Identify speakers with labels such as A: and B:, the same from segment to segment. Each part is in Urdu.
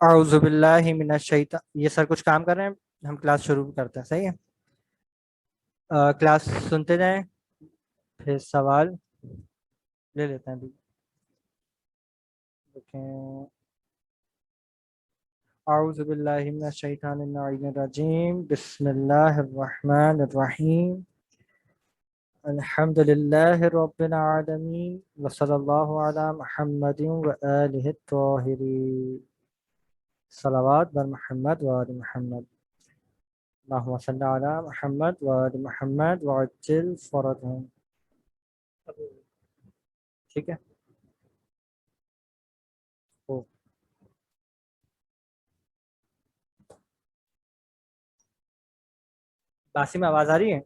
A: اعوذ باللہ من الشیطان، یہ سر کچھ کام کر رہے ہیں، ہم کلاس شروع کرتے ہیں، صحیح ہے؟ کلاس سنتے جائیں، پھر سوال لے لیتے ہیں ابھی. دیکھیں، اعوذ باللہ من الشیطان الرجیم، بسم اللہ الرحمن الرحیم، الحمد للہ رب العالمین، وصلی اللہ علی محمد وآلہ الطاہرین، صلوات بر محمد وآل محمد، اللہم صلی علی محمد وآل محمد وعجل فرجہم. ٹھیک ہے. او، باسم آواز آ رہی ہے؟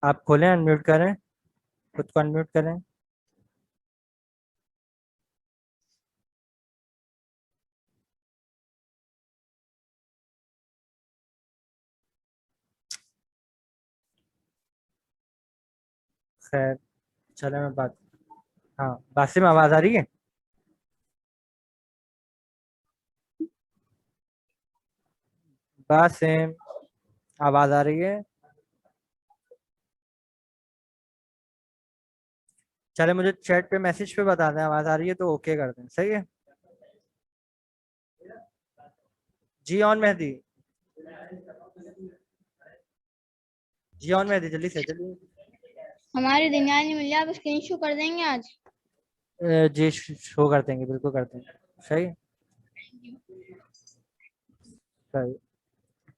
A: آپ کھولیں، انمیوٹ کریں، خود کو انمیوٹ کریں. خیر، چلے میں بات. ہاں باسم آواز آ رہی ہے؟ باسم آواز آ رہی ہے؟ چلے مجھے چیٹ پہ میسج پہ بتا دیں آواز آ رہی ہے تو اوکے کر دیں، صحیح ہے. جی آن مہدی، جی آن مہدی، جلدی سے جلدی.
B: ہمارے دنیا نہیں مل جائے، آپ اسکرین شو کر دیں گے آج؟
A: جی شو کر دیں گے، بالکل کر دیں گے، صحیح. صحیح.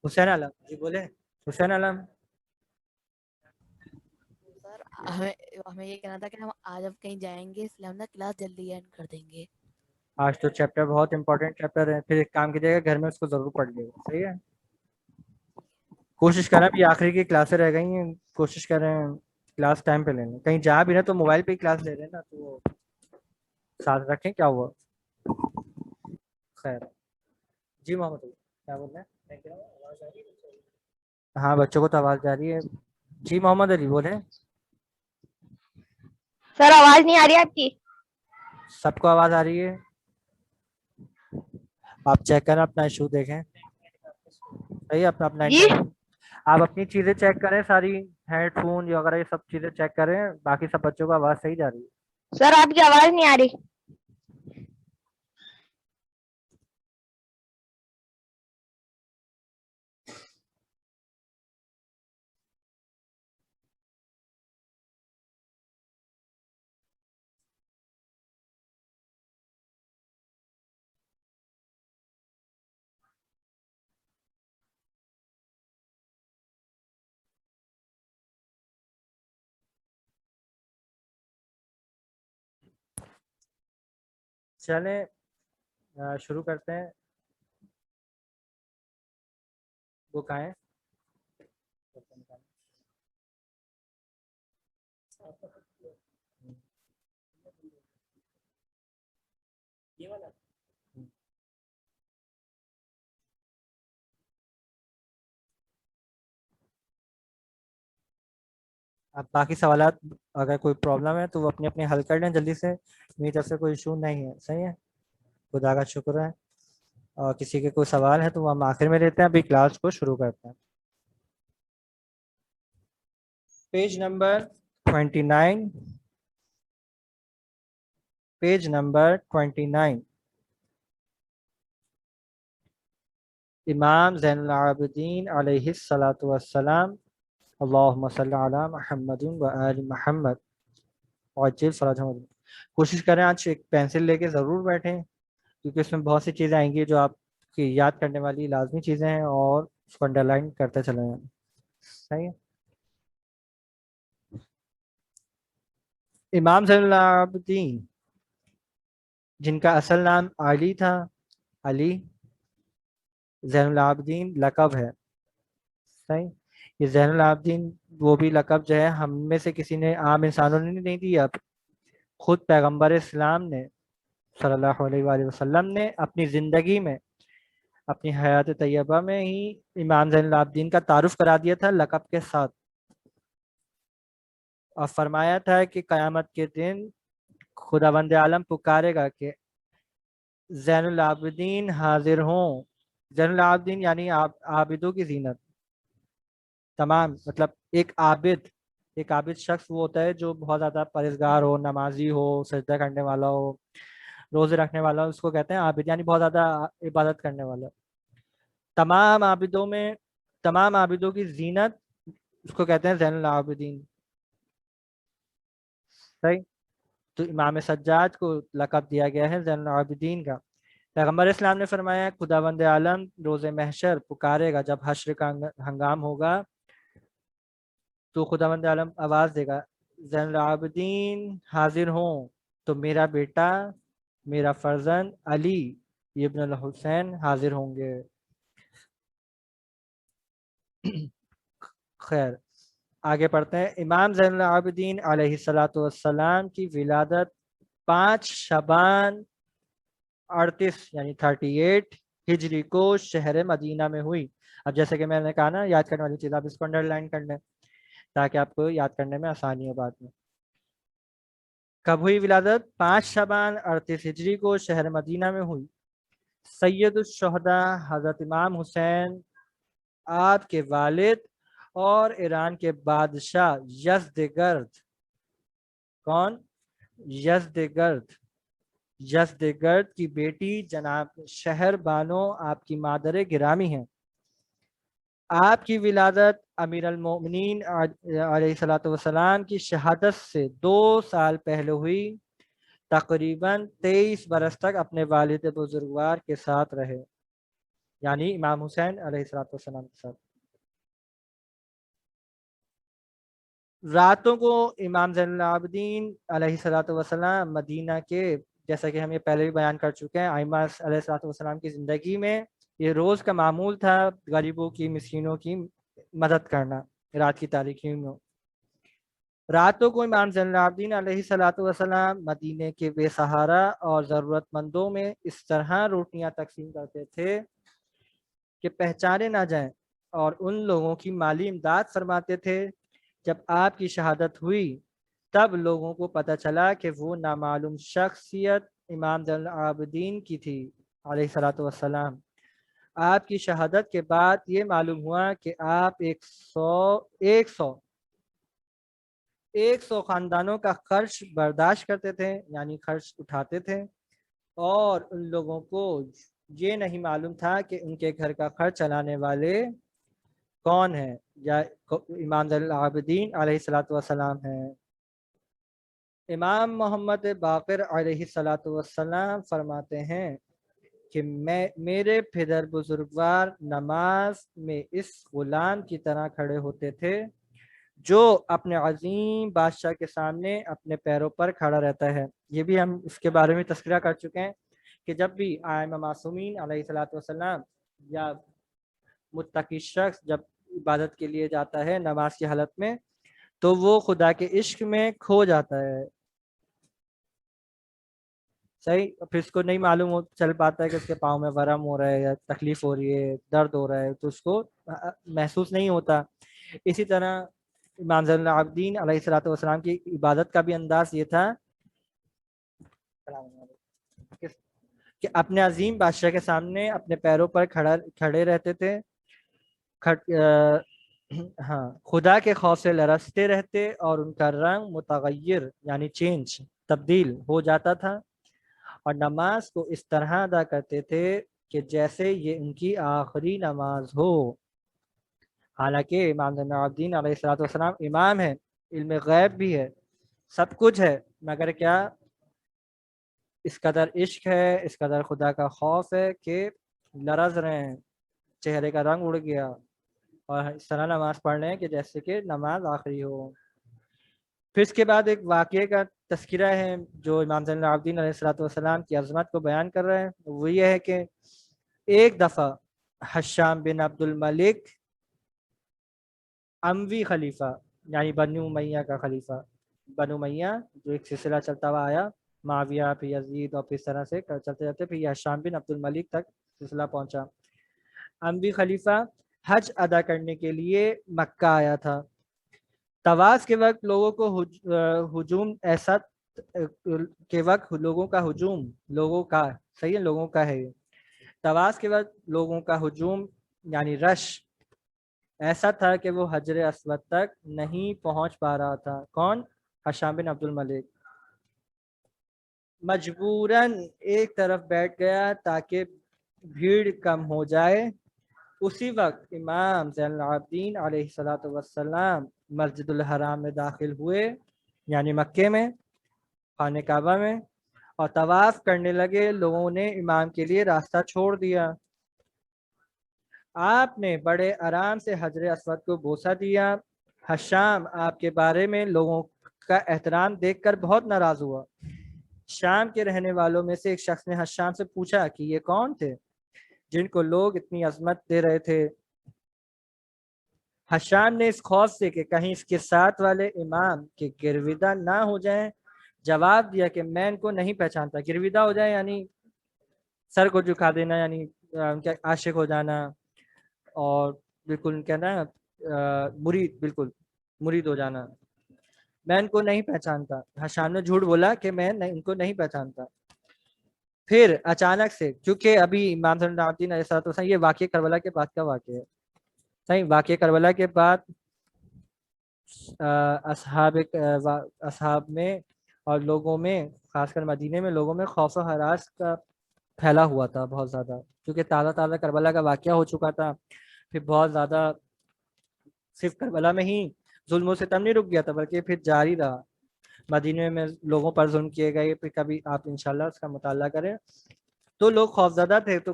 A: حسین علم جی بولے. حسین علم،
C: سر ہمیں یہ کہنا تھا کہ ہم آج اب کہیں جائیں گے، اس لیے ہم نا کلاس جلدی اینڈ کر دیں گے.
A: آج تو چیپٹر بہت امپورٹنٹ چیپٹر ہے، پھر ایک کام کیجیے گا، گھر میں اس کو ضرور پڑھ لیے گا، صحیح ہے. کوشش کریں، ابھی آخری کی کلاسیں رہ گئی ہیں، کوشش کریں کلاس ٹائم پہ لیں. کہیں جا بھی رہے تو موبائل پہ ہی کلاس لے رہے ہیں نا، تو وہ ساتھ رکھیں. کیا ہوا؟ خیر. جی محمد علی، کیا بول رہے ہیں؟ ہاں بچوں کو تو آواز جا رہی ہے. جی محمد علی بولے.
B: سر آواز نہیں آ رہی آپ کی؟
A: سب کو آواز آ رہی ہے؟ آپ چیک کریں اپنا ایشو دیکھیں، صحیح ہے. اپنا اپنا
B: جی
A: آپ اپنی چیزیں چیک کریں، ساری ہیڈ فون وغیرہ یہ سب چیزیں چیک کریں، باقی سب بچوں کو آواز صحیح جا رہی ہے.
B: سر آپ کی آواز نہیں آ رہی.
A: چلیں شروع کرتے ہیں. وہ کہاں ہے؟ یہ والا. اب باقی سوالات اگر کوئی پرابلم ہے تو وہ اپنے اپنے حل کر لیں جلدی سے، میری طرف سے کوئی ایشو نہیں ہے، صحیح ہے. خدا کا شکر ہے. اور کسی کے کوئی سوال ہے تو وہ ہم آخر میں لیتے ہیں. ابھی کلاس کو شروع کرتے ہیں. Page number 29، page number 29. امام زین العابدین علیہ الصلاۃ والسلام، اللہم صلی علی محمد و آل محمد وعجل فرجہم. کوشش کریں آج ایک پینسل لے کے ضرور بیٹھیں، کیونکہ اس میں بہت سی چیزیں آئیں گی جو آپ کی یاد کرنے والی لازمی چیزیں ہیں، اور اس کو انڈر لائن کرتے چلیں جائیں، صحیح ہے. امام زین العابدین جن کا اصل نام علی تھا، علی زین العابدین لقب ہے، صحیح. یہ زین العابدین وہ بھی لقب جو ہے ہم میں سے کسی نے، عام انسانوں نے نہیں دیا، خود پیغمبر اسلام نے صلی اللہ علیہ وآلہ وسلم نے اپنی زندگی میں، اپنی حیات طیبہ میں ہی امام زین العابدین کا تعارف کرا دیا تھا لقب کے ساتھ، اور فرمایا تھا کہ قیامت کے دن خداوند عالم پکارے گا کہ زین العابدین حاضر ہوں. زین العابدین یعنی عابدوں کی زینت. تمام مطلب ایک عابد شخص وہ ہوتا ہے جو بہت زیادہ پرہیزگار ہو، نمازی ہو، سجدہ کرنے والا ہو، روزے رکھنے والا ہو، اس کو کہتے ہیں عابد، یعنی بہت زیادہ عبادت کرنے والا. تمام عابدوں کی زینت اس کو کہتے ہیں زین العابدین. صحیح. تو امام سجاد کو لقب دیا گیا ہے زین العابدین کا. پیغمبر اسلام نے فرمایا خداوند عالم روز محشر پکارے گا، جب حشر کا ہنگام ہوگا تو خداوند عالم آواز دے گا زین العابدین حاضر ہوں، تو میرا بیٹا، میرا فرزند علی ابن الحسین حاضر ہوں گے. خیر آگے پڑھتے ہیں. امام زین العابدین علیہ السلام کی ولادت 5 شعبان 38 یعنی 38 ہجری کو شہر مدینہ میں ہوئی. اب جیسے کہ میں نے کہا نا یاد کرنے والی چیز، آپ اس کو انڈر لائن کر لیں تاکہ آپ کو یاد کرنے میں آسانی ہو بعد میں. کب ہوئی ولادت؟ 5 شعبان 38 ہجری کو شہر مدینہ میں ہوئی. سید الشہداء حضرت امام حسین آپ کے والد اور ایران کے بادشاہ یزدگرد. کون؟ یزدگرد کی بیٹی جناب شہر بانو آپ کی مادر گرامی ہیں. آپ کی ولادت امیر المومنین علیہ السلام کی شہادت سے 2 سال پہلے ہوئی. تقریباً 23 برس تک اپنے والد بزرگوار کے ساتھ رہے، یعنی امام حسین علیہ السلام کے ساتھ. راتوں کو امام زین العابدین علیہ السلام مدینہ کے، جیسا کہ ہم یہ پہلے بھی بیان کر چکے ہیں، ائمہ علیہ السلام کی زندگی میں یہ روز کا معمول تھا غریبوں کی، مسکینوں کی مدد کرنا رات کی تاریکی میں. راتوں کو امام زین العابدین علیہ السلام مدینے کے بے سہارا اور ضرورت مندوں میں اس طرح روٹیاں تقسیم کرتے تھے کہ پہچانے نہ جائیں، اور ان لوگوں کی مالی امداد فرماتے تھے. جب آپ کی شہادت ہوئی تب لوگوں کو پتہ چلا کہ وہ نامعلوم شخصیت امام زین العابدین کی تھی علیہ السلام. آپ کی شہادت کے بعد یہ معلوم ہوا کہ آپ 100 خاندانوں کا خرچ برداشت کرتے تھے، یعنی خرچ اٹھاتے تھے، اور ان لوگوں کو یہ نہیں معلوم تھا کہ ان کے گھر کا خرچ چلانے والے کون ہیں، یا امام زین العابدین علیہ السلام ہیں. امام محمد باقر علیہ السلام فرماتے ہیں کہ میرے پدر بزرگوار نماز میں اس غلام کی طرح کھڑے ہوتے تھے جو اپنے عظیم بادشاہ کے سامنے اپنے پیروں پر کھڑا رہتا ہے. یہ بھی ہم اس کے بارے میں تذکرہ کر چکے ہیں کہ جب بھی ائمہ معصومین علیہ السلام یا متقی شخص جب عبادت کے لیے جاتا ہے نماز کی حالت میں تو وہ خدا کے عشق میں کھو جاتا ہے. صحیح. پھر اس کو نہیں معلوم چل پاتا ہے کہ اس کے پاؤں میں ورم ہو رہا ہے یا تکلیف ہو رہی ہے، درد ہو رہا ہے، تو اس کو محسوس نہیں ہوتا. اسی طرح امام زین العابدین علیہ السلام کی عبادت کا بھی انداز یہ تھا کہ اپنے عظیم بادشاہ کے سامنے اپنے پیروں پر کھڑے رہتے تھے. ہاں، خدا کے خوف سے لرزتے رہتے اور ان کا رنگ متغیر یعنی چینج تبدیل ہو جاتا تھا، اور نماز کو اس طرح ادا کرتے تھے کہ جیسے یہ ان کی آخری نماز ہو. حالانکہ امام زین العابدین علیہ السلام امام ہے، علم غیب بھی ہے، سب کچھ ہے، مگر کیا اس قدر عشق ہے، اس قدر خدا کا خوف ہے کہ لرز رہے ہیں، چہرے کا رنگ اڑ گیا، اور اس طرح نماز پڑھ رہے ہیں کہ جیسے کہ نماز آخری ہو. پھر اس کے بعد ایک واقعے کا تذکرہ ہے جو امام زین العابدین علیہ السلام کی عظمت کو بیان کر رہے ہیں. وہ یہ ہے کہ ایک دفعہ حشام بن عبد الملک اموی خلیفہ، یعنی بنو امیہ کا خلیفہ، بنو امیہ جو ایک سلسلہ چلتا ہوا آیا، معاویہ پھر یزید اور پھر اس طرح سے چلتے چلتے پھر یہ حشام بن عبد الملک تک سلسلہ پہنچا. اموی خلیفہ حج ادا کرنے کے لیے مکہ آیا تھا. طواف کے وقت لوگوں کو ہجوم ایسا کے وقت لوگوں کا ہجوم، لوگوں کا، صحیح ہے، لوگوں کا ہے یہ، طواف کے وقت لوگوں کا ہجوم یعنی رش ایسا تھا کہ وہ حجر اسود تک نہیں پہنچ پا رہا تھا۔ کون؟ ہشام بن عبد الملک مجبوراً ایک طرف بیٹھ گیا تاکہ بھیڑ کم ہو جائے۔ اسی وقت امام زین العابدین علیہ الصلوۃ والسلام مسجد الحرام میں داخل ہوئے، یعنی مکے میں، خانہ کعبہ میں، اور طواف کرنے لگے۔ لوگوں نے امام کے لیے راستہ چھوڑ دیا۔ آپ نے بڑے آرام سے حجر اسود کو بوسہ دیا۔ ہشام آپ کے بارے میں لوگوں کا احترام دیکھ کر بہت ناراض ہوا۔ شام کے رہنے والوں میں سے ایک شخص نے ہشام سے پوچھا کہ یہ کون تھے جن کو لوگ اتنی عظمت دے رہے تھے؟ ہشام نے اس خوف سے کہ کہیں اس کے ساتھ والے امام کے گرویدہ نہ ہو جائیں جواب دیا کہ میں ان کو نہیں پہچانتا۔ گرویدہ ہو جائے یعنی سر کو جھکا دینا، یعنی ان کے عاشق ہو جانا، اور بالکل کہنا مرید، بالکل مرید ہو جانا۔ میں ان کو نہیں پہچانتا۔ ہشام نے جھوٹ بولا کہ میں ان کو نہیں پہچانتا۔ پھر اچانک سے، کیونکہ ابھی امام صلی اللہ علیہ وسلم، یہ واقعہ کربلا کے بعد کا واقعہ ہے، صحیح، واقعہ کربلا کے بعد اصحاب میں اور لوگوں میں، خاص کر مدینے میں لوگوں میں خوف و ہراس کا پھیلا ہوا تھا بہت زیادہ، کیونکہ تازہ تازہ کربلا کا واقعہ ہو چکا تھا۔ پھر بہت زیادہ صرف کربلا میں ہی ظلم و ستم نہیں رک گیا تھا، بلکہ پھر جاری رہا۔ مدینے میں لوگوں پر ظلم کیے گئے، پھر کبھی آپ انشاءاللہ اس کا مطالعہ کریں تو لوگ خوفزدہ تھے، تو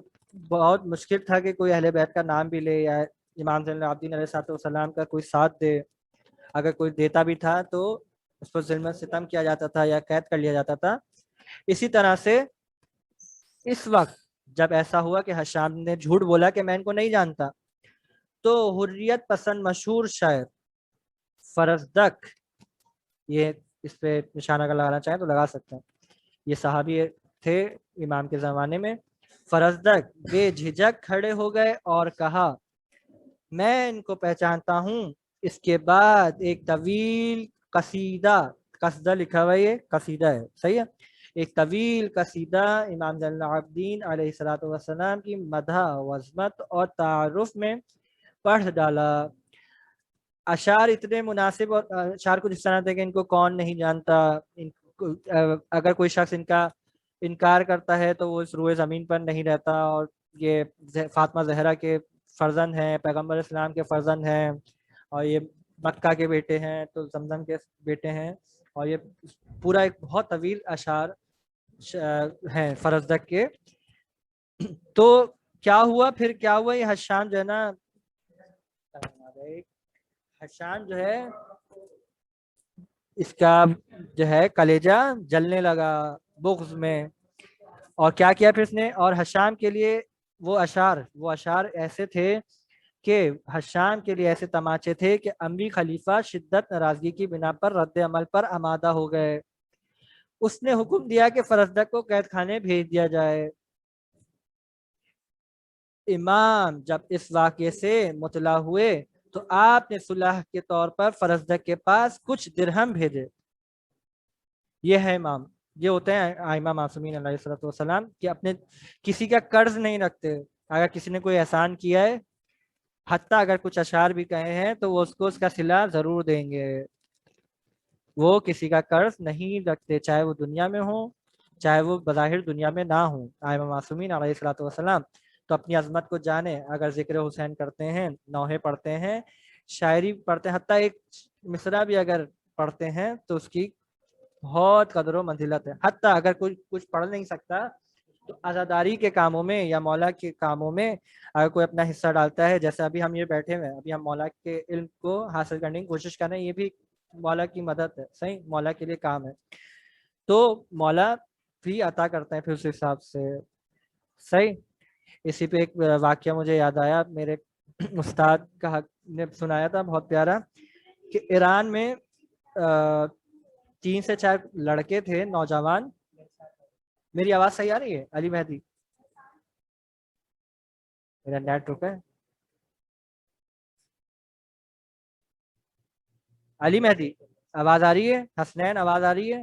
A: بہت مشکل تھا کہ کوئی اہل بیت کا نام بھی لے یا امام زین العابدین علیہ الصلوۃ والسلام کا کوئی ساتھ دے۔ اگر کوئی دیتا بھی تھا تو اس پر ظلم و ستم کیا جاتا تھا یا قید کر لیا جاتا تھا۔ اسی طرح سے اس وقت جب ایسا ہوا کہ ہشام نے جھوٹ بولا کہ میں ان کو نہیں جانتا، تو حریت پسند مشہور شاعر فرزدق، یہ اس پہ نشانہ اگر لگانا چاہیں تو لگا سکتے ہیں، یہ صحابی تھے امام کے زمانے میں، فرزدق بے جھجک کھڑے ہو گئے اور کہا میں ان کو پہچانتا ہوں۔ اس کے بعد ایک طویل قصیدہ، قصیدہ لکھا ہوا، یہ قصیدہ ہے، صحیح ہے، ایک طویل قصیدہ امام زین العابدین علیہ الصلوۃ والسلام کی مدح و عظمت اور تعارف میں پڑھ ڈالا۔ اشعار اتنے مناسب، اور اشعار کچھ اس طرح تھے کہ ان کو کون نہیں جانتا، اگر کوئی شخص ان کا انکار کرتا ہے تو وہ اس روئے زمین پر نہیں رہتا، اور یہ فاطمہ زہرا کے فرزند ہیں، پیغمبر اسلام کے فرزند ہیں، اور یہ مکہ کے بیٹے ہیں تو زمزم کے بیٹے ہیں، اور یہ پورا ایک بہت طویل اشعار ہیں فرزدق کے۔ تو کیا ہوا پھر، کیا ہوا، یہ ہشام جو ہے نا، ہشام جو ہے اس کا جو ہے کلیجہ جلنے لگا بغض میں، اور کیا کیا پھر اس نے، اور ہشام کے لیے وہ اشعار ایسے تھے کہ ہشام کے لیے ایسے تماچے تھے کہ اموی خلیفہ شدت ناراضگی کی بنا پر رد عمل پر آمادہ ہو گئے۔ اس نے حکم دیا کہ فرزدق کو قید خانے بھیج دیا جائے۔ امام جب اس واقعے سے مطلع ہوئے تو آپ نے صلح کے طور پر فرزدق کے پاس کچھ درہم بھیجے۔ یہ ہے امام، یہ ہوتے ہیں ائمہ معصومین علیہ الصلوۃ والسلام، کہ اپنے کسی کا قرض نہیں رکھتے۔ اگر کسی نے کوئی احسان کیا ہے، حتیٰ اگر کچھ اشعار بھی کہے ہیں تو وہ اس کو اس کا صلہ ضرور دیں گے۔ وہ کسی کا قرض نہیں رکھتے، چاہے وہ دنیا میں ہو چاہے وہ بظاہر دنیا میں نہ ہوں۔ ائمہ معصومین علیہ الصلوۃ والسلام تو اپنی عظمت کو جانے، اگر ذکر حسین کرتے ہیں، نوحے پڑھتے ہیں، شاعری پڑھتے ہیں، حتیٰ ایک مصرع بھی اگر پڑھتے ہیں تو اس کی بہت قدر و منزلت ہے۔ حتیٰ اگر کوئی کچھ پڑھ نہیں سکتا تو عزاداری کے کاموں میں یا مولا کے کاموں میں اگر کوئی اپنا حصہ ڈالتا ہے، جیسے ابھی ہم یہ بیٹھے ہوئے ہیں، ابھی ہم مولا کے علم کو حاصل کرنے کی کوشش کر رہے ہیں، یہ بھی مولا کی مدد ہے، صحیح، مولا کے لیے کام ہے، تو مولا بھی عطا کرتا ہے پھر اس حساب سے، صحیح۔ اسی پہ ایک واقعہ مجھے یاد آیا، میرے استاد کا نے سنایا تھا بہت پیارا، کہ ایران میں 3 سے 4 لڑکے تھے نوجوان۔ میری آواز صحیح آ رہی ہے؟ علی مہدی، میرا نیٹ رکا ہے، علی مہدی آواز آ رہی ہے؟ حسنین آواز آ رہی ہے؟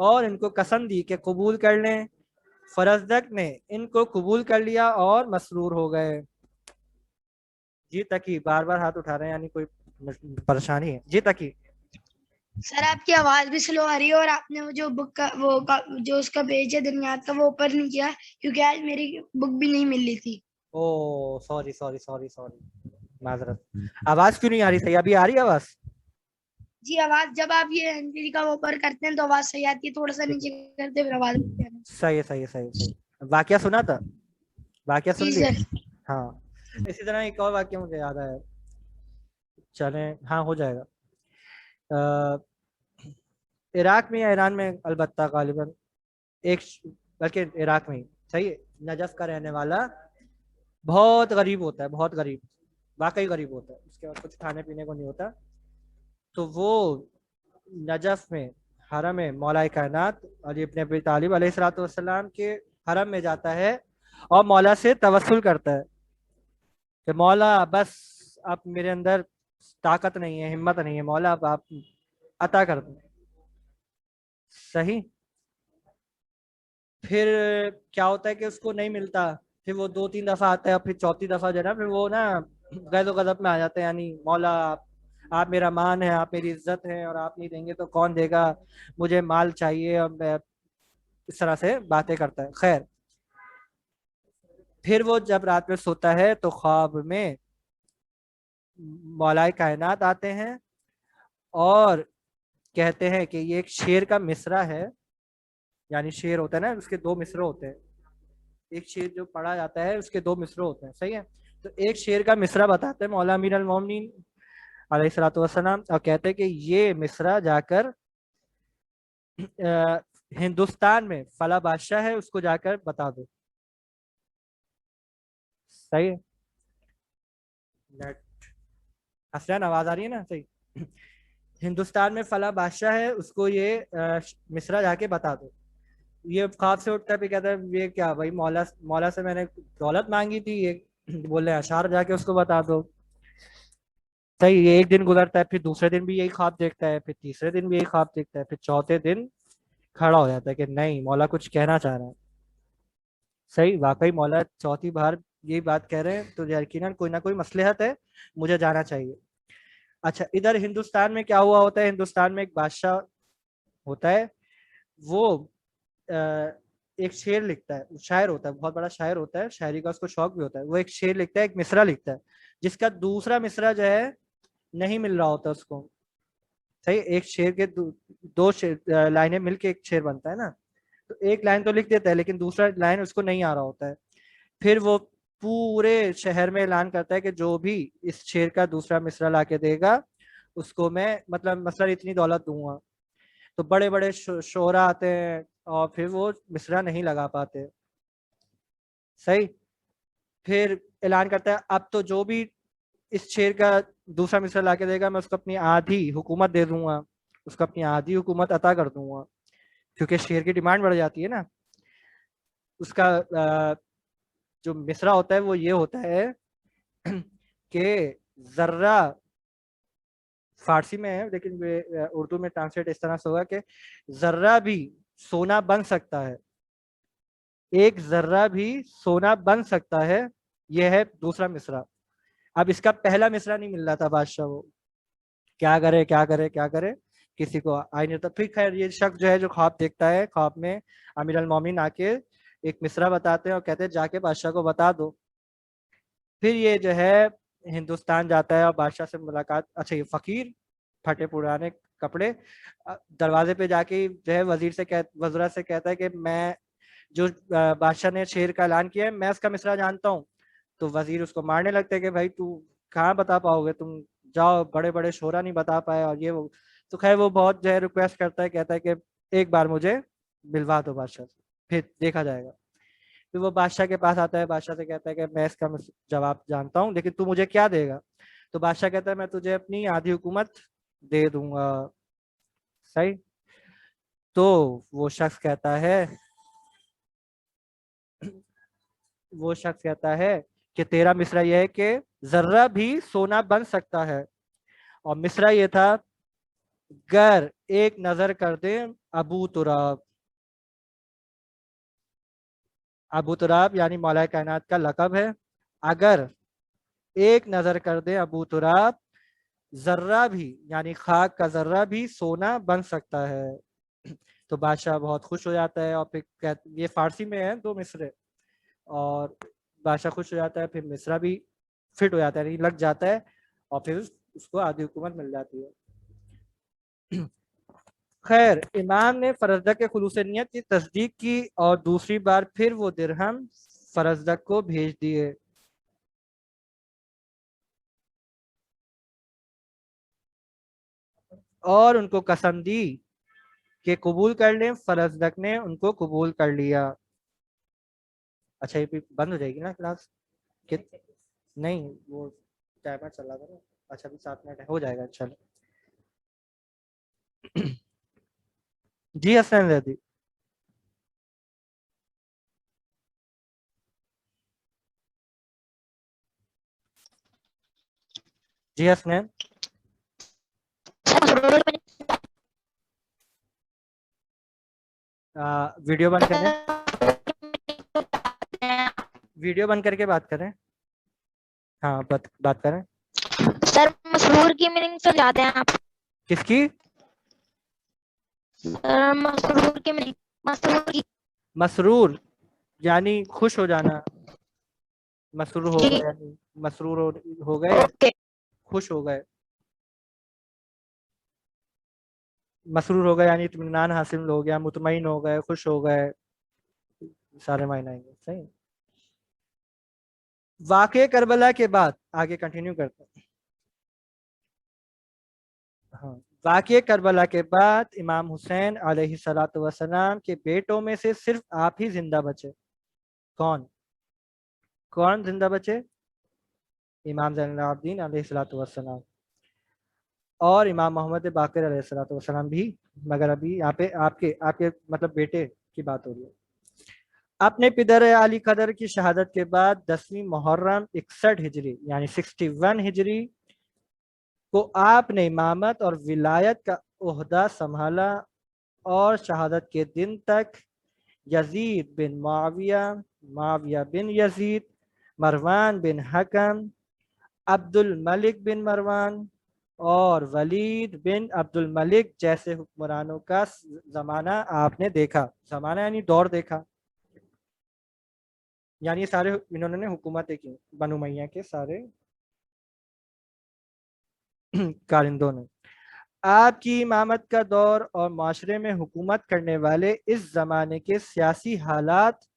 A: اور ان کو قسم دی کہ قبول کر لیں. فرزدق نے ان کو قبول کر لیا اور مسرور ہو گئے. جی تقی بار بار ہاتھ اٹھا رہے ہیں، یعنی کوئی پریشانی ہے؟ جی تقی.
D: سر آپ کی آواز بھی سلو آ رہی ہے، اور آپ نے وہ جو بک کا جو اس کا پیج ہے دنیات کا وہ اوپر نہیں کیا، کیونکہ آج میری بک بھی نہیں مل رہی تھی.
A: او سوری سوری سوری سوری، معذرت. آواز کیوں نہیں آ رہی صحیح؟ ابھی آ رہی ہے آواز؟
D: جی آواز جب آپ یہ ہینڈری کا اوپر کرتے ہیں تو آواز صحیح آتی ہے، تھوڑا سا نیچے کرتے پھر آواز نہیں آتی.
A: صحیح ہے صحیح ہے صحیح صحیح. واقعہ سنا تھا؟ واقعہ سن
D: جی
A: لیا؟
D: سر.
A: ہاں اسی طرح ایک اور واقعہ مجھے یاد آیا. چلیں ہاں ہو جائے گا. عراق میں یا ایران میں، البتہ غالباً ایک، بلکہ عراق میں ہی صحیح ہے، نجف کا رہنے والا بہت غریب ہوتا ہے، بہت غریب، واقعی غریب ہوتا ہے. اس کے بعد کچھ کھانے پینے کو نہیں ہوتا. تو وہ نجف میں حرم میں مولا کائنات علی ابن ابی طالب علیہ الصلوۃ والسلام کے حرم میں جاتا ہے اور مولا سے توسل کرتا ہے کہ مولا بس اب میرے اندر طاقت نہیں ہے، ہمت نہیں ہے، مولا اب آپ عطا کر دیں. صحیح. پھر کیا ہوتا ہے کہ اس کو نہیں ملتا. پھر وہ 2-3 دفعہ آتا ہے اور پھر چوتھی دفعہ جو ہے نا پھر وہ نا غیظ و غضب میں آ جاتے ہیں، یعنی مولا آپ میرا مان ہے، آپ میری عزت ہے، اور آپ نہیں دیں گے تو کون دے گا، مجھے مال چاہیے، اور میں اس طرح سے باتیں کرتا ہے. خیر پھر وہ جب رات میں سوتا ہے تو خواب میں مولا کائنات آتے ہیں اور کہتے ہیں کہ یہ ایک شیر کا مصرع ہے، یعنی شیر ہوتا ہے نا اس کے 2 مصرع ہوتے ہیں، ایک شیر جو پڑھا جاتا ہے اس کے 2 مصرع ہوتے ہیں. صحیح ہے. تو ایک شیر کا مصرع بتاتے ہیں مولا امیر المومنین علیہ الصلوۃ والسلام، اور کہتے ہیں کہ یہ مصرع جا کر ہندوستان میں فلاں بادشاہ ہے اس کو جا کر بتا دو. صحیح ہے. حسین آواز آ رہی ہے نا؟ صحیح. ہندوستان میں فلاں بادشاہ ہے اس کو یہ مصرع جا کے بتا دو. یہ خواب سے اٹھتا ہے، پھر کہتا ہے یہ کیا بھائی، مولا سے میں نے دولت مانگی تھی، یہ بول رہے اشعار جا کے اس کو بتا دو. صحیح. یہ ایک دن گزرتا ہے، پھر دوسرے دن بھی یہی خواب دیکھتا ہے، پھر تیسرے دن بھی یہی خواب دیکھتا ہے، پھر چوتھے دن کھڑا ہو جاتا ہے کہ نہیں مولا کچھ کہنا چاہ رہا ہے. صحیح. واقعی مولا چوتھی بار یہی بات کہہ رہے ہیں تو یقیناً کوئی نہ کوئی مصلحت ہے، مجھے جانا چاہیے. اچھا ادھر ہندوستان میں کیا ہوا ہوتا ہے؟ ہندوستان میں ایک بادشاہ ہوتا ہے، وہ ایک شعر لکھتا ہے، شاعر ہوتا ہے، بہت بڑا شاعر ہوتا ہے، شاعری کا اس کو شوق بھی ہوتا ہے. وہ ایک شعر لکھتا ہے، ایک مصرع لکھتا ہے جس کا دوسرا مصرع جو ہے نہیں مل رہا ہوتا اس کو. صحیح. ایک شعر کے 2 لائنیں مل کے ایک شعر بنتا ہے نا، تو ایک لائن تو لکھ دیتا ہے لیکن دوسرا لائن اس کو نہیں آ رہا ہوتا ہے. پھر وہ پورے شہر میں اعلان کرتا ہے کہ جو بھی اس شعر کا دوسرا مصرع لا کے دے گا اس کو میں مطلب مثلا اتنی دولت دوں گا. تو بڑے بڑے شعراء آتے ہیں اور پھر وہ مصرع نہیں لگا پاتے. صحیح. پھر اعلان کرتا ہے اب تو جو بھی اس شعر کا دوسرا مصرع لا کے دے گا میں اس کو اپنی آدھی حکومت دے دوں گا، اس کو اپنی آدھی حکومت عطا کر دوں گا، کیونکہ شعر کی ڈیمانڈ بڑھ جاتی ہے نا. اس کا جو مصرع ہوتا ہے وہ یہ ہوتا ہے کہ ذرہ، فارسی میں ہے لیکن اردو میں ٹرانسلیٹ اس طرح سے ہوگا کہ ذرہ بھی سونا بن سکتا ہے، ایک ذرہ بھی سونا بن سکتا ہے. یہ ہے دوسرا مصرع. اب اس کا پہلا مصرع نہیں مل رہا تھا بادشاہ، وہ کیا کرے کیا کرے کیا کرے، کسی کو آئی نہیں ہوتا. پھر خیر یہ شخص جو ہے جو خواب دیکھتا ہے، خواب میں امیر المومنین آ کے ایک مصرع بتاتے ہیں اور کہتے ہیں جا کے بادشاہ کو بتا دو. پھر یہ جو ہے ہندوستان جاتا ہے اور بادشاہ سے ملاقات. اچھا یہ فقیر پھٹے پرانے کپڑے دروازے پہ جا کے جو ہے وزرا سے کہتا ہے کہ میں جو بادشاہ نے شعر کا اعلان کیا ہے میں اس کا مصرع جانتا ہوں. تو وزیر اس کو مارنے لگتے کہ بھائی تو کہاں بتا پاؤ گے، تم جاؤ، بڑے بڑے شعرا نہیں بتا پائے اور یہ وہ. تو خیر وہ بہت جو ہے ریکویسٹ کرتا ہے، کہتا ہے کہ ایک بار مجھے ملوا دو بادشاہ سے، پھر دیکھا جائے گا. پھر وہ بادشاہ کے پاس آتا ہے، بادشاہ سے کہتا ہے کہ میں اس کا جواب جانتا ہوں لیکن تو مجھے کیا دے گا؟ تو بادشاہ کہتا ہے میں تجھے اپنی آدھی حکومت دے دوں گا. صحیح. تو وہ شخص کہتا ہے کہ تیرا مصرع یہ ہے کہ ذرہ بھی سونا بن سکتا ہے، اور مصرع یہ تھا گر ایک نظر کر دیں ابو تراب. ابو تراب یعنی مولا کائنات کا لقب ہے. اگر ایک نظر کر دیں ابو تراب ذرہ بھی یعنی خاک کا ذرہ بھی سونا بن سکتا ہے. تو بادشاہ بہت خوش ہو جاتا ہے اور پھر یہ فارسی میں ہے 2 مصرے, اور بادشاہ خوش ہو جاتا ہے, پھر مصرا بھی فٹ ہو جاتا ہے, لگ جاتا ہے, اور پھر اس کو آدھی حکومت مل جاتی ہے. خیر, امام نے فرزدق کے خلوص نیت کی تصدیق کی اور دوسری بار پھر وہ درہم فرزدق کو بھیج دیے. اور ان کو قسم دی کہ قبول کر لیں. فرزدق نے ان کو قبول کر لیا. اچھا یہ بھی بند ہو جائے گی نا کلاس؟ نہیں وہ ٹائمر چلا تھا نا. اچھا بھی 7 منٹ ہو جائے گا انشاءاللہ. جی حسین زیدی. جی حسنین. ویڈیو بند کریں, ویڈیو بند کر کے بات کریں. ہاں بات کریں.
E: سر مسرور کی میننگ سمجھاتے ہیں آپ؟
A: کس کی؟
E: مسرور کی میننگ. مسرور کی
A: مسرور یعنی خوش ہو جانا. مسرور ہو
E: جی
A: گئے یعنی مسرور ہو گئے,
E: اوکے.
A: خوش ہو گئے. مسرور ہو گئے یعنی اطمینان حاصل ہو گیا, مطمئن ہو گئے, خوش ہو گئے, سارے معنی آئیں گے. صحیح. واقع کربلا کے بعد آگے کنٹینیو کرتے ہیں. ہاں, واقع کربلا کے بعد امام حسین علیہ الصلوۃ والسلام کے بیٹوں میں سے صرف آپ ہی زندہ بچے. کون زندہ بچے؟ امام زین العابدین علیہ الصلوۃ والسلام اور امام محمد باقر علیہ الصلوۃ والسلام بھی, مگر ابھی یہاں پہ آپ کے مطلب بیٹے کی بات ہو رہی ہے. اپنے پدر علی قدر کی شہادت کے بعد 10ویں محرم 61 ہجری یعنی 61 ہجری کو آپ نے امامت اور ولایت کا عہدہ سنبھالا, اور شہادت کے دن تک یزید بن معاویہ, معاویہ بن یزید, مروان بن حکم, عبد الملک بن مروان اور ولید بن عبد الملک جیسے حکمرانوں کا زمانہ آپ نے دیکھا. زمانہ یعنی دور دیکھا, یعنی سارے انہوں نے حکومتیں کی, بنو امیہ کے سارے کارندوں نے. آپ کی امامت کا دور اور معاشرے میں حکومت کرنے والے اس زمانے کے سیاسی حالات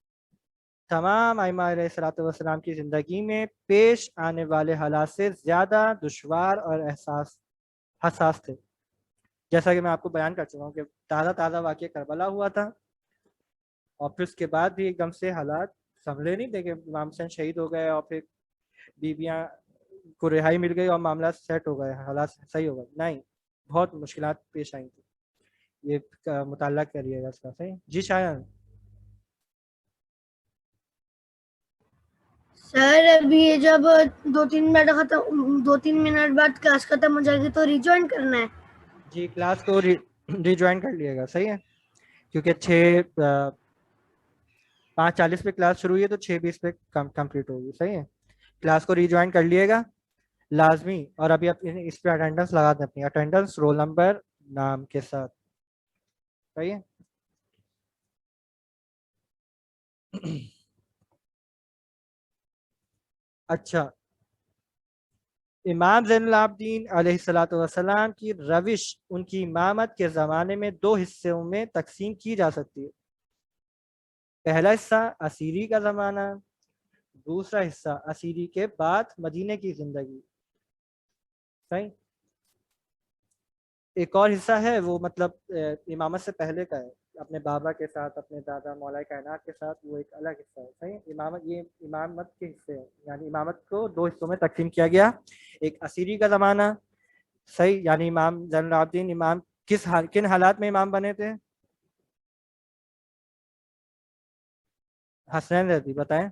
A: تمام ائمہ علیہ الصلوۃ والسلام کی زندگی میں پیش آنے والے حالات سے زیادہ دشوار اور حساس تھے. جیسا کہ میں آپ کو بیان کر چکا ہوں کہ تازہ واقعہ کربلا ہوا تھا, اور پھر اس کے بعد بھی ایک دم سے حالات سنبھلے نہیں تھے کہ امام حسین شہید ہو گئے اور پھر بیویاں کو رہائی مل گئی اور معاملات سیٹ ہو گئے, حالات صحیح ہو گئے. نہیں, بہت مشکلات پیش آئی تھی. یہ مطالعہ کریے گا اس کا. صحیح. جی شایان.
D: سر ابھی جب 2-3 منٹ بعد کلاس ختم ہو جائے گی تو ریجوائن کرنا ہے.
A: جی کلاس کو ریجوائن کر لیے گا. صحیح ہے, کیونکہ 5:40 پہ کلاس شروع ہوئی ہے تو 6:20 پہ کمپلیٹ ہوگی. صحیح ہے, کلاس کو ریجوائن کر لیے گا لازمی. اور ابھی آپ اس پہ اٹینڈنس لگا دیں, اپنی اٹینڈنس رول نمبر نام کے ساتھ. صحیح ہے. اچھا, امام زین العابدین علیہ الصلوۃ والسلام کی روش ان کی امامت کے زمانے میں 2 حصوں میں تقسیم کی جا سکتی ہے. پہلا حصہ اسیری کا زمانہ, دوسرا حصہ اسیری کے بعد مدینے کی زندگی. صحیح. ایک اور حصہ ہے وہ مطلب امامت سے پہلے کا ہے, اپنے بابا کے ساتھ, اپنے دادا مولا کائنات کے ساتھ, وہ ایک الگ حصہ ہے. صحیح. یہ امامت کے حصے ہیں, یعنی امامت کو 2 حصوں میں تقسیم کیا گیا. ایک اسیری کا زمانہ, صحیح, یعنی امام زین العابدین امام کن حالات میں امام بنے تھے؟ حسنین رضی بتائیں.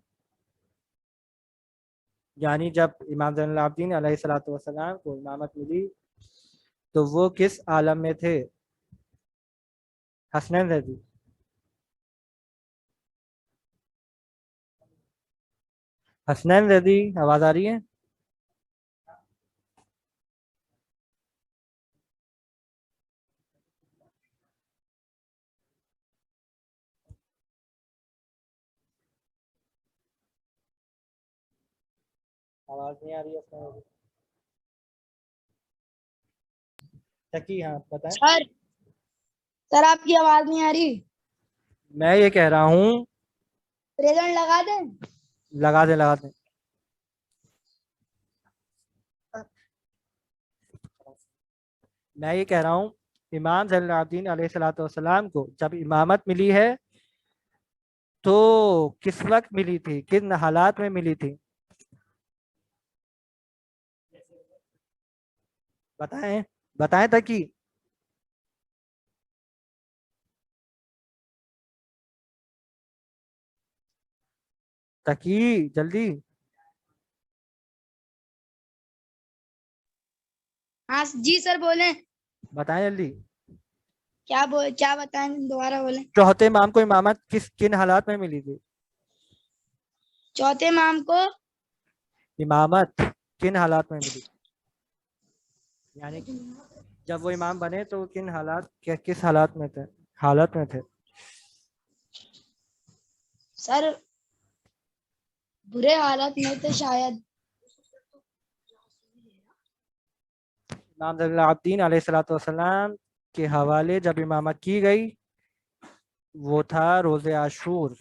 A: یعنی جب امام زین العابدین علیہ الصلوۃ والسلام کو امامت ملی تو وہ کس عالم میں تھے؟ حسنین رضی. حسنین رضی آواز آ رہی ہے؟ آواز نہیں آ رہی ہے. تقی ہاں بتائیں.
D: سر آپ کی آواز نہیں آ رہی.
A: میں یہ کہہ رہا ہوں
D: پریزنٹ لگا دیں.
A: لگا دیں لگا دیں. میں یہ کہہ رہا ہوں امام زین العابدین علیہ الصلوۃ والسلام کو جب امامت ملی ہے تو کس وقت ملی تھی، کن حالات میں ملی تھی؟ بتائیں بتائیں تقی. تقی جلدی.
D: ہاں جی سر بولیں.
A: بتائیں جلدی.
D: کیا بتائیں دوبارہ بولیں.
A: چوتھے امام کو امامت کن حالات میں ملی تھی؟
D: چوتھے امام کو
A: امامت کن حالات میں ملی؟ یعنی جب وہ امام بنے تو کن حالات کس حالات میں تھے؟
D: سر برے حالت میں تھے شاید.
A: امام زین العابدین علیہ الصلوۃ والسلام کے حوالے جب امامت کی گئی وہ تھا روز عاشور.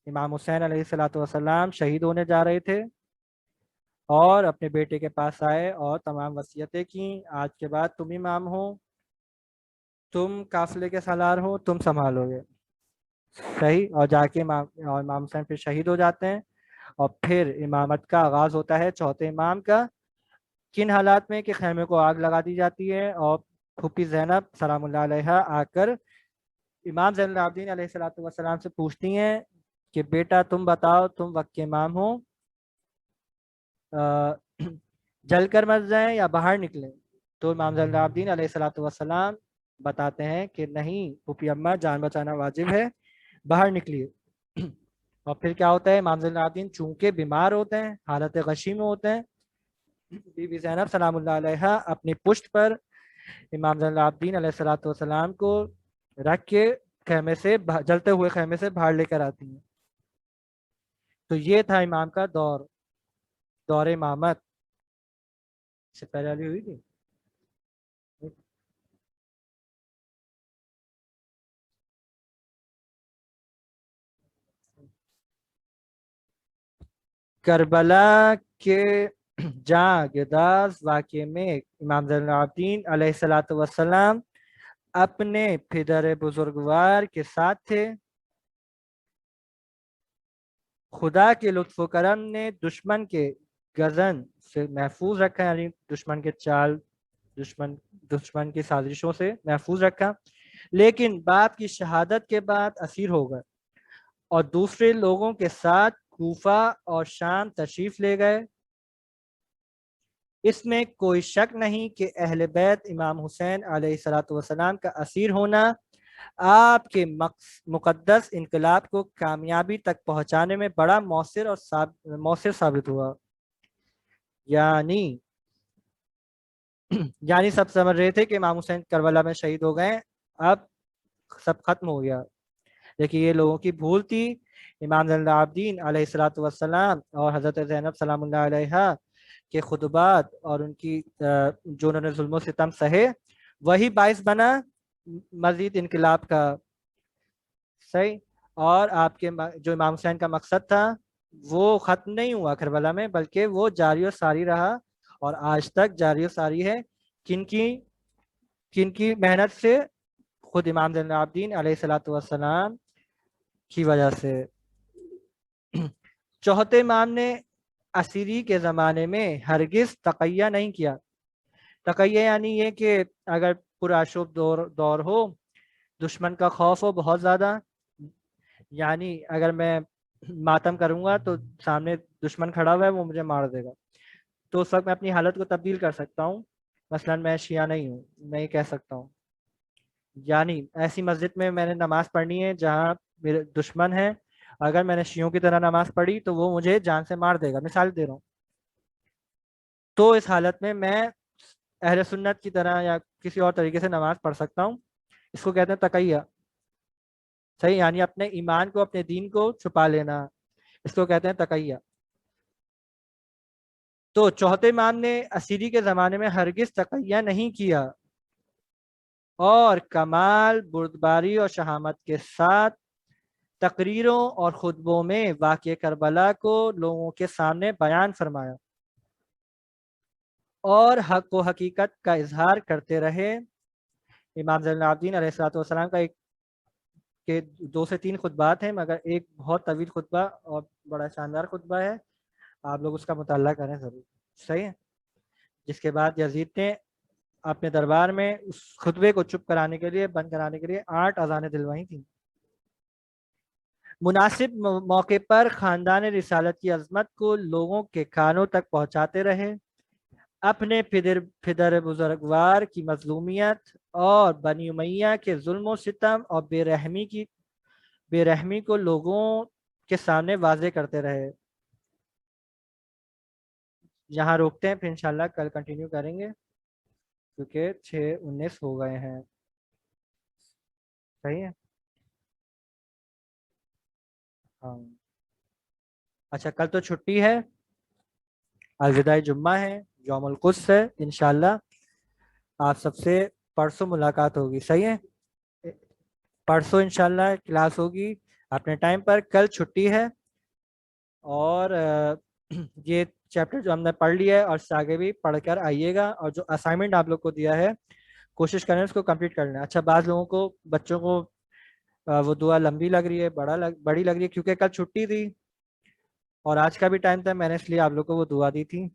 A: امام حسین علیہ الصلوۃ والسلام شہید ہونے جا رہے تھے اور اپنے بیٹے کے پاس آئے اور تمام وصیتیں کیں، آج کے بعد تم امام ہو، تم قافلے کے سالار ہو، تم سنبھالو گے. صحیح. اور جا کے امام حسین پھر شہید ہو جاتے ہیں اور پھر امامت کا آغاز ہوتا ہے چوتھے امام کا. کن حالات میں کہ خیمے کو آگ لگا دی جاتی ہے اور پھوپھی زینب سلام اللہ علیہا آ کر امام زین العابدین علیہ الصلوۃ والسلام سے پوچھتی ہیں کہ بیٹا تم بتاؤ تم وقت کے امام ہو، جل کر مر جائیں یا باہر نکلیں؟ تو امام زین العابدین علیہ الصلوۃ والسلام بتاتے ہیں کہ نہیں پھوپھی اماں جان بچانا واجب ہے، باہر نکلیے. اور پھر کیا ہوتا ہے، امام زین العابدین چونکہ بیمار ہوتے ہیں، حالت غشی میں ہوتے ہیں، بی بی زینب سلام اللہ علیہا اپنی پشت پر امام زین العابدین علیہ الصلوۃ والسلام کو رکھ کے خیمے سے جلتے ہوئے خیمے سے باہر لے کر آتی ہیں. تو یہ تھا امام کا دور امامت. سے پہلے والی ہوئی تھی. کربلا کے جاں گداز واقعے میں امام زین العابدین علیہ الصلوۃ والسلام اپنے پدر بزرگوار کے ساتھ تھے. خدا کے لطف و کرم نے دشمن کے گزن سے محفوظ رکھا، یعنی دشمن کے چال، دشمن کی سازشوں سے محفوظ رکھا، لیکن باپ کی شہادت کے بعد اسیر ہو گئے اور دوسرے لوگوں کے ساتھ کوفہ اور شام تشریف لے گئے. اس میں کوئی شک نہیں کہ اہل بیت امام حسین علیہ الصلوۃ والسلام کا اسیر ہونا آپ کے مقدس انقلاب کو کامیابی تک پہنچانے میں بڑا مؤثر ثابت ہوا. یعنی سب سمجھ رہے تھے کہ امام حسین کربلا میں شہید ہو گئے، اب سب ختم ہو گیا، لیکن یہ لوگوں کی بھول تھی. امام زین العابدین علیہ الصلوۃ والسلام اور حضرت زینب سلام اللہ علیہا کے خطبات اور ان کی جو انہوں نے ظلم و ستم سہے وہی باعث بنا مزید انقلاب کا. صحیح. اور آپ کے جو امام حسین کا مقصد تھا وہ ختم نہیں ہوا کربلا میں، بلکہ وہ جاری و ساری رہا اور آج تک جاری و ساری ہے. کن کی محنت سے؟ خود امام زین العابدین علیہ الصلوۃ والسلام کی وجہ سے. چوتھے امام نے اسیری کے زمانے میں ہرگز تقیہ نہیں کیا. تقیہ یعنی یہ کہ اگر پرآشوب دور ہو، دشمن کا خوف ہو بہت زیادہ، یعنی اگر میں ماتم کروں گا تو سامنے دشمن کھڑا ہوا ہے وہ مجھے مار دے گا، تو اس وقت میں اپنی حالت کو تبدیل کر سکتا ہوں. مثلا میں شیعہ نہیں ہوں، میں یہ کہہ سکتا ہوں، یعنی ایسی مسجد میں میں نے نماز پڑھنی ہے جہاں میرے دشمن ہیں، اگر میں نے شیعوں کی طرح نماز پڑھی تو وہ مجھے جان سے مار دے گا، مثال دے رہا ہوں. تو اس حالت میں اہل سنت کی طرح یا کسی اور طریقے سے نماز پڑھ سکتا ہوں. اس کو کہتے ہیں تقیہ. صحیح، یعنی اپنے ایمان کو، اپنے دین کو چھپا لینا، اس کو کہتے ہیں تقیہ. تو چوتھے امام نے اسیری کے زمانے میں ہرگز تقیہ نہیں کیا، اور کمال بردباری اور شہامت کے ساتھ تقریروں اور خطبوں میں واقع کربلا کو لوگوں کے سامنے بیان فرمایا اور حق و حقیقت کا اظہار کرتے رہے. امام زین العابدین علیہ السلام کا ایک کہ 2 سے 3 خطبات ہیں، مگر ایک بہت طویل خطبہ اور بڑا شاندار خطبہ ہے، آپ لوگ اس کا مطالعہ کریں ضرور. صحیح ہے. جس کے بعد یزید نے اپنے دربار میں اس خطبے کو چپ کرانے کے لیے، بند کرانے کے لیے 8 اذانیں دلوائی تھیں. مناسب موقع پر خاندان رسالت کی عظمت کو لوگوں کے کانوں تک پہنچاتے رہے، اپنے پدر بزرگوار کی مظلومیت اور بنی امیہ کے ظلم و ستم اور بے رحمی کو لوگوں کے سامنے واضح کرتے رہے. یہاں روکتے ہیں، پھر انشاءاللہ کل کنٹینیو کریں گے کیونکہ 6:19 ہو گئے ہیں. صحیح ہے. ہاں اچھا، کل تو چھٹی ہے، الوداع جمعہ ہے، یوم القدس ہے. انشاءاللہ آپ سب سے پرسوں ملاقات ہوگی. صحیح ہے، پرسوں انشاءاللہ کلاس ہوگی اپنے ٹائم پر. کل چھٹی ہے، اور یہ چیپٹر جو ہم نے پڑھ لیا ہے اور اس سے آگے بھی پڑھ کر آئیے گا، اور جو اسائنمنٹ آپ لوگ کو دیا ہے کوشش کریں اس کو کمپلیٹ کر لیں. اچھا، بعض لوگوں کو، بچوں کو وہ دعا لمبی لگ رہی ہے، بڑی لگ رہی ہے کیونکہ کل چھٹی تھی اور آج کا بھی ٹائم تھا، میں نے اس لیے آپ لوگ کو وہ دعا دی تھی.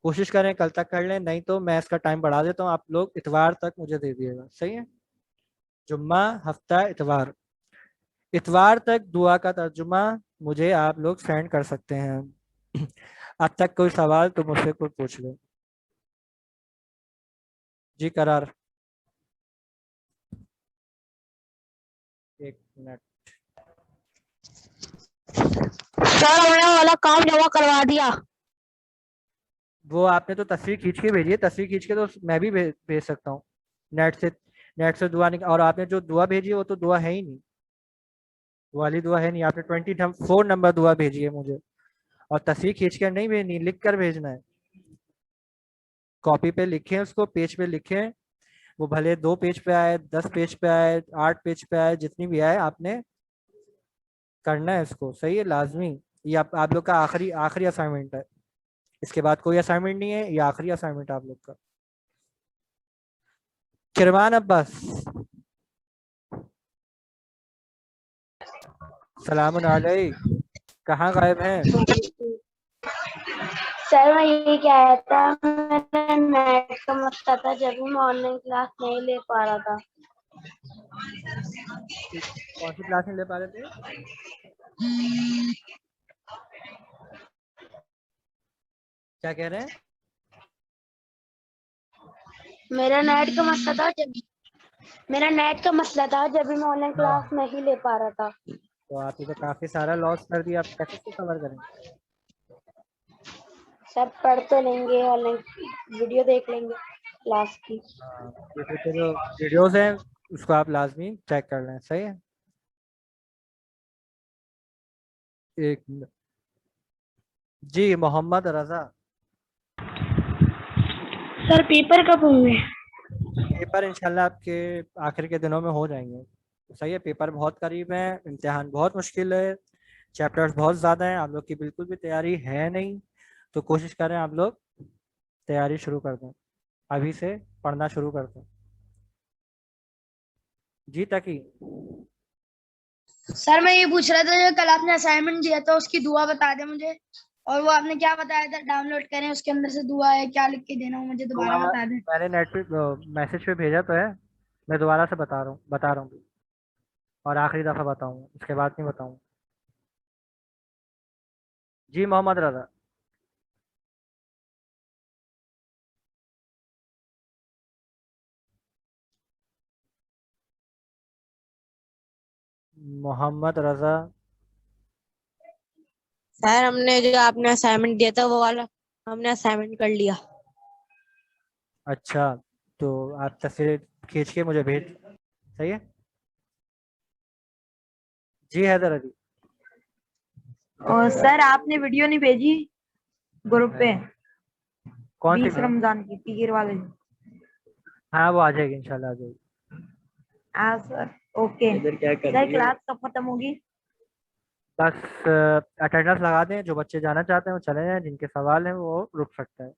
A: کوشش کریں کل تک کر لیں، نہیں تو میں اس کا ٹائم بڑھا دیتا ہوں، آپ لوگ اتوار تک مجھے دے دیے گا. صحیح ہے، جمعہ، ہفتہ، اتوار تک دعا کا ترجمہ مجھے آپ لوگ سینڈ کر سکتے ہیں. اب تک کوئی سوال تو مجھ سے کوئی پوچھ لو. جی قرار، ایک منٹ.
E: سر ہم نے والا کام جمع کروا دیا.
A: وہ آپ نے تو تصویر کھینچ کے بھیجی ہے، تصویر کھینچ کے تو میں بھی بھیج سکتا ہوں نیٹ سے دعا اور آپ نے جو دعا بھیجی ہے وہ تو دعا ہے ہی نہیں، وہ والی دعا ہے نہیں. آپ نے 24 نمبر دعا بھیجی ہے مجھے، اور تصویر کھینچ کر نہیں بھیجنی، لکھ کر بھیجنا ہے. کاپی پہ لکھیں، اس کو پیج پہ لکھیں، وہ بھلے 2 پیج پہ آئے، 10 پیج پہ آئے، 8 پیج پہ آئے، جتنی بھی آئے آپ نے کرنا ہے اس کو. صحیح ہے، لازمی. یہ آپ لوگ کا آخری اسائنمنٹ ہے، اس کے بعد کوئی اسائنمنٹ نہیں ہے، یہ آخری اسائنمنٹ آپ لوگ کا. کرمان عباس، سلام علیکم، کہاں غائب ہیں؟
D: سر میں یہ کہہ رہا تھا، میرا نیٹ کا مسئلہ تھا جب بھی میں آن لائن کلاس نہیں لے پا رہا تھا.
A: کون سی کلاس میں لے پا رہے تھے؟ کیا کہہ رہے ہیں؟
D: میرا نیٹ کا مسئلہ تھا جب بھی میں آن لائن کلاس نہیں لے پا رہا تھا.
A: تو آپ نے تو کافی سارا لاس کر دیا، آپ کیسے اس کو کور کریں؟
D: سر پڑھ تو لیں گے، آن لائن ویڈیو دیکھ لیں گے کلاس کی.
A: یوٹیوب پہ جو ویڈیوز ہیں اس کو آپ لازمی چیک کر لیں. صحیح ہے، ایک منٹ. جی محمد رضا،
D: سر پیپر کب ہوں گے؟
A: پیپر انشاءاللہ آپ کے آخر کے دنوں میں ہو جائیں گے. صحیح ہے، پیپر بہت قریب ہے، امتحان بہت مشکل ہے، چیپٹرز بہت زیادہ ہیں، آپ لوگ کی بالکل بھی تیاری ہے نہیں، تو کوشش کریں آپ لوگ تیاری شروع کر دیں، ابھی سے پڑھنا شروع کر دیں. جی تقی،
D: سر میں یہ پوچھ رہا تھا جو کل آپ نے اسائنمنٹ دیا تھا اس کی دعا بتا دیں مجھے، اور وہ آپ نے کیا بتایا تھا ڈاؤن لوڈ کریں، اس کے اندر سے دعا ہے کیا لکھ کے دینا، مجھے دوبارہ بتا دیں.
A: میں نے نیٹ پہ میسج پہ بھیجا تو ہے، میں دوبارہ سے بتا رہا ہوں اور آخری دفعہ بتاؤں، اس کے بعد نہیں بتاؤں. جی محمد رضا، محمد رضا.
F: سر ہم نے جو آپ نے اسائنمنٹ دیا تھا وہ والا ہم نے اسائنمنٹ کر لیا.
A: اچھا تو آپ تصویر کھینچ کے مجھے بھیج. صحیح ہے جی حیدر علی.
G: اور سر آپ نے ویڈیو نہیں بھیجی گروپ پہ
A: کون سی
G: 20 رمضان کی پیر والے.
A: ہاں وہ آ جائے گی انشاءاللہ آ جائے گی.
G: ہاں سر اوکے. سر کلاس کب ختم ہوگی؟
A: بس اٹینڈنس لگا دیں. جو بچے جانا چاہتے ہیں وہ چلے جائیں. جن کے سوال ہیں وہ رک سکتا ہے.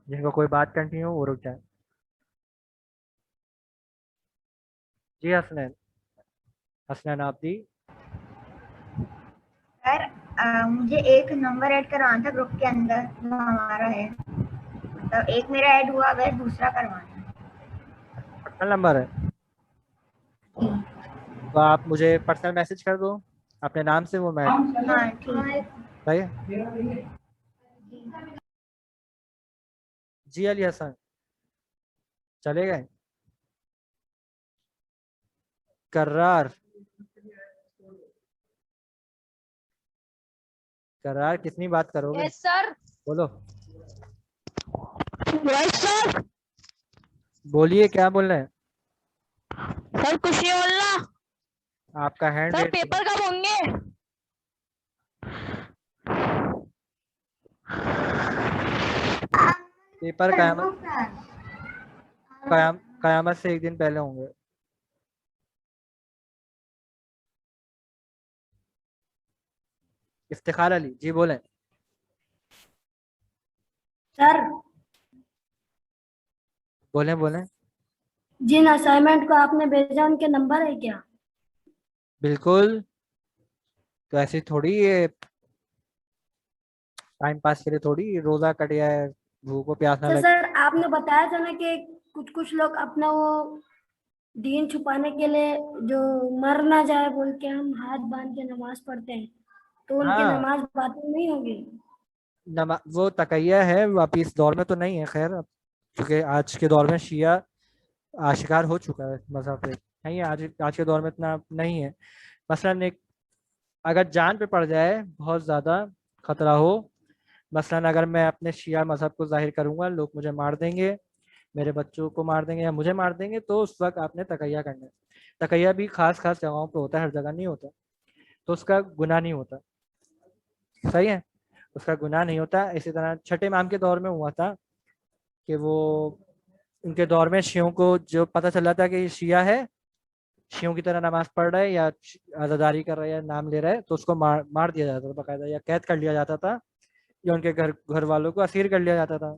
A: جن کو کوئی بات کرنی ہو وہ رک جائیں. جی حسنین. حسنین آپ دی.
H: سر مجھے ایک نمبر ایڈ کروانا تھا گروپ کے اندر جو ہمارا ہے. مطلب ایک میرا ایڈ ہوا ہے دوسرا کروانا ہے.
A: پرسنل نمبر ہے تو آپ مجھے پرسنل میسج کر دو اپنے نام سے. وہ میں
H: ہاں ٹھیک ہے.
A: صحیح ہے. جی علی حسن چلے گئے. کرار کرار کتنی بات کرو گے؟
E: سر.
A: بولو بولیے کیا بول رہے ہیں.
E: سر کچھ نہیں بولنا.
A: آپ کا ہینڈ
E: سر پیپر کب ہوں گے؟
A: پیپر قیامت سے ایک دن پہلے ہوں گے. افتخار علی جی بولیں.
D: سر
A: بولیں بولیں.
D: جن اسائنمنٹ کو آپ نے بھیجا ان کے نمبر ہے کیا؟
A: بالکل. تو ایسی تھوڑی یہ ٹائم پاس کے لیے تھوڑی روزہ کٹ گیا ہے بھوک و پیاس نہ
D: تو
A: لگے.
D: سر آپ نے بتایا تھا نا کہ کچھ لوگ اپنا وہ دین چھپانے کے لیے جو مر نہ جائے بول کے ہم ہاتھ باندھ کے نماز پڑھتے ہیں تو ان کی
A: ہاں
D: نماز باطل نہیں ہوگی؟
A: وہ تقیہ ہے. واپس اس دور میں تو نہیں ہے خیر کیونکہ آج کے دور میں شیعہ آشکار ہو چکا ہے مذہب پہ. نہیں آج کے دور میں اتنا نہیں ہے. مثلاً ایک اگر جان پہ پڑ جائے بہت زیادہ خطرہ ہو. مثلاً اگر میں اپنے شیعہ مذہب کو ظاہر کروں گا لوگ مجھے مار دیں گے میرے بچوں کو مار دیں گے یا مجھے مار دیں گے تو اس وقت آپ نے تقیہ کرنا ہے. تقیہ بھی خاص جگہوں پہ ہوتا ہے ہر جگہ نہیں ہوتا. تو اس کا گناہ نہیں ہوتا. صحیح ہے اس کا گناہ نہیں ہوتا. اسی طرح چھٹے امام کے دور میں ہوا تھا کہ وہ ان کے دور میں شیعوں کو جو پتہ چلا تھا کہ یہ شیعہ ہے شیعوں کی طرح نماز پڑھ رہا ہے یا عزاداری کر رہا ہے یا نام لے رہا ہے تو اس کو مار دیا جاتا تھا باقاعدہ یا قید کر لیا جاتا تھا یا ان کے گھر والوں کو اسیر کر لیا جاتا تھا.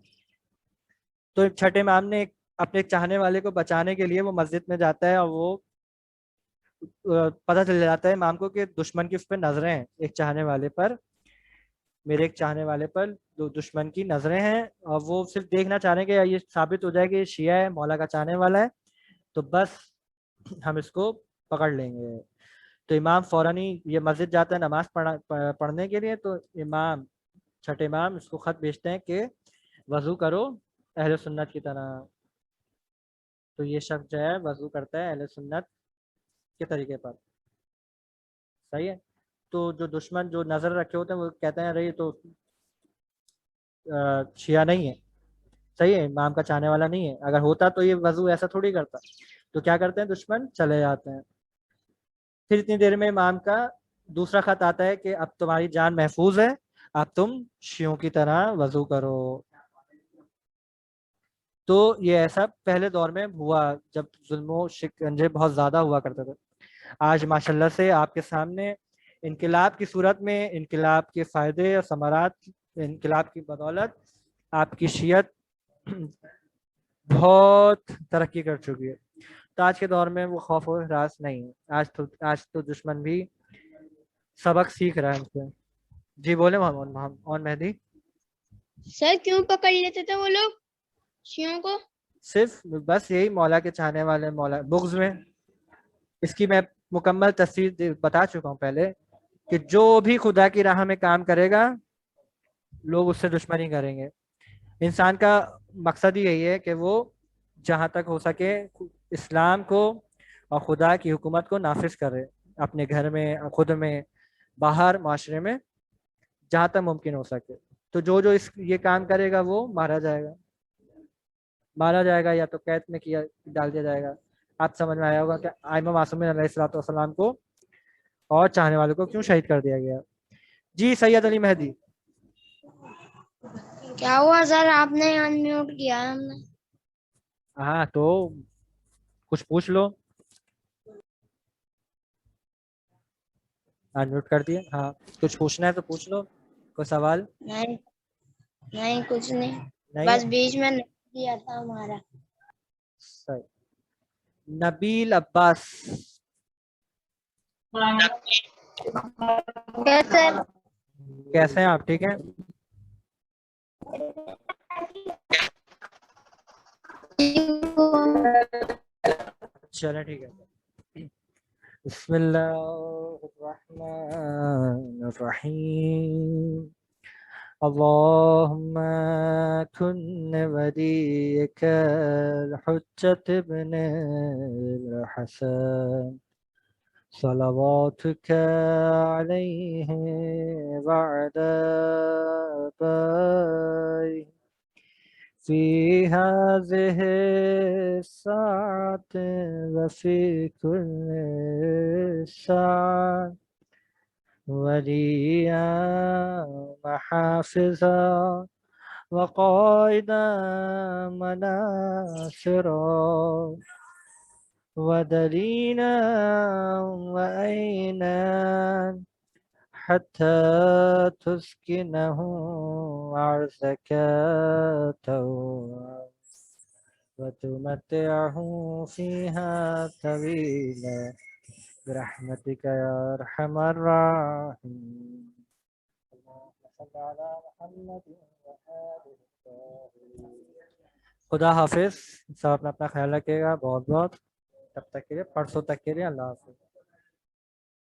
A: تو چھٹے امام نے اپنے ایک چاہنے والے کو بچانے کے لیے وہ مسجد میں جاتا ہے اور وہ پتہ چل جاتا ہے امام کو کہ دشمن کی اس پہ نظریں ہیں. ایک چاہنے والے پر میرے ایک چاہنے والے پر دشمن کی نظریں ہیں اور وہ صرف دیکھنا چاہ رہے ہیں کہ یہ ثابت ہو جائے کہ یہ شیعہ ہے مولا کا چاہنے والا ہے تو بس ہم اس کو پکڑ لیں گے. تو امام فوراً ہی یہ مسجد جاتا ہے نماز پڑھنے کے لیے. تو امام چھٹے امام اس کو خط بھیجتے ہیں کہ وضو کرو اہل سنت کی طرح. تو یہ شخص جو ہے وضو کرتا ہے اہل سنت کے طریقے پر. صحیح ہے. تو جو دشمن جو نظر رکھے ہوتے ہیں وہ کہتے ہیں ارے یہ تو شیعہ نہیں ہے. صحیح ہے امام کا چاہنے والا نہیں ہے. اگر ہوتا تو یہ وضو ایسا تھوڑی کرتا. تو کیا کرتے ہیں دشمن چلے جاتے ہیں. پھر اتنی دیر میں امام کا دوسرا خط آتا ہے کہ اب تمہاری جان محفوظ ہے اب تم شیعوں کی طرح وضو کرو. تو یہ ایسا پہلے دور میں ہوا جب ظلم و شکنجے بہت زیادہ ہوا کرتے تھے. آج ماشاءاللہ سے آپ کے سامنے انقلاب کی صورت میں انقلاب کے فائدے اور ثمرات انقلاب کی بدولت آپ کی شیعت بہت ترقی کر چکی ہے. تو آج کے دور میں وہ خوف و ہراس نہیں ہے. آج تو دشمن بھی سبق سیکھ رہا ہے ہم سے. جی بولے محمد اور مہدی.
B: سر کیوں پکڑ لیتے تھے وہ لوگ شیعوں کو؟
A: صرف بس یہی مولا کے چاہنے والے مولا بغض میں. اس کی میں مکمل تفصیل بتا چکا ہوں پہلے کہ جو بھی خدا کی راہ میں کام کرے گا لوگ اس سے دشمنی کریں گے. انسان کا مقصد ہی یہی ہے کہ وہ جہاں تک ہو سکے اسلام کو اور خدا کی حکومت کو نافذ کرے. اپنے گھر میں، خود میں، باہر معاشرے میں، جہاں تک ممکن ہو سکے. تو جو یہ کام کرے گا وہ مارا جائے گا، مارا جائے گا یا تو قید میں کیا ڈال دیا جائے گا. آپ سمجھ میں آیا ہوگا کہ ائمہ معصومین علیہ الصلوۃ والسلام کو اور چاہنے والوں کو کیوں شہید کر دیا گیا. جی سید علی مہدی.
B: کیا ہوا سر آپ نے انمیوٹ کیا ہے ہم نے.
A: ہاں تو کچھ پوچھ لو. انمیوٹ کر دیا. ہاں کچھ پوچھنا ہے تو پوچھ لو. کوئی سوال؟
B: نہیں نہیں کچھ نہیں،
A: نہیں
B: بس بیچ میں نہیں کیا تھا ہمارا.
A: صحیح. نبیل عباس.
B: کیسے؟
A: کیسے ہیں آپ؟ ٹھیک ہیں؟ چلیں ٹھیک ہے. بسم اللہ الرحمن الرحیم. اللهم كن وليك الحجة ابن الحسن صلواتك عليه وعلى آبائه في هذه الساعة وفي كل ساعة وليا وحافظا وقائدا مناصرا ودليلا وأينا حتى تسكنه أرضك طوعا وتمتعه فيها طويلا برحمتك يا أرحم الراحمين. اللهم صل على محمد وآله الطاهرين. خدا حافظ. سب اپنا خیال رکھیے گا. بہت بہت تب تک کے لیے، پرسوں تک کے لیے اللہ حافظ.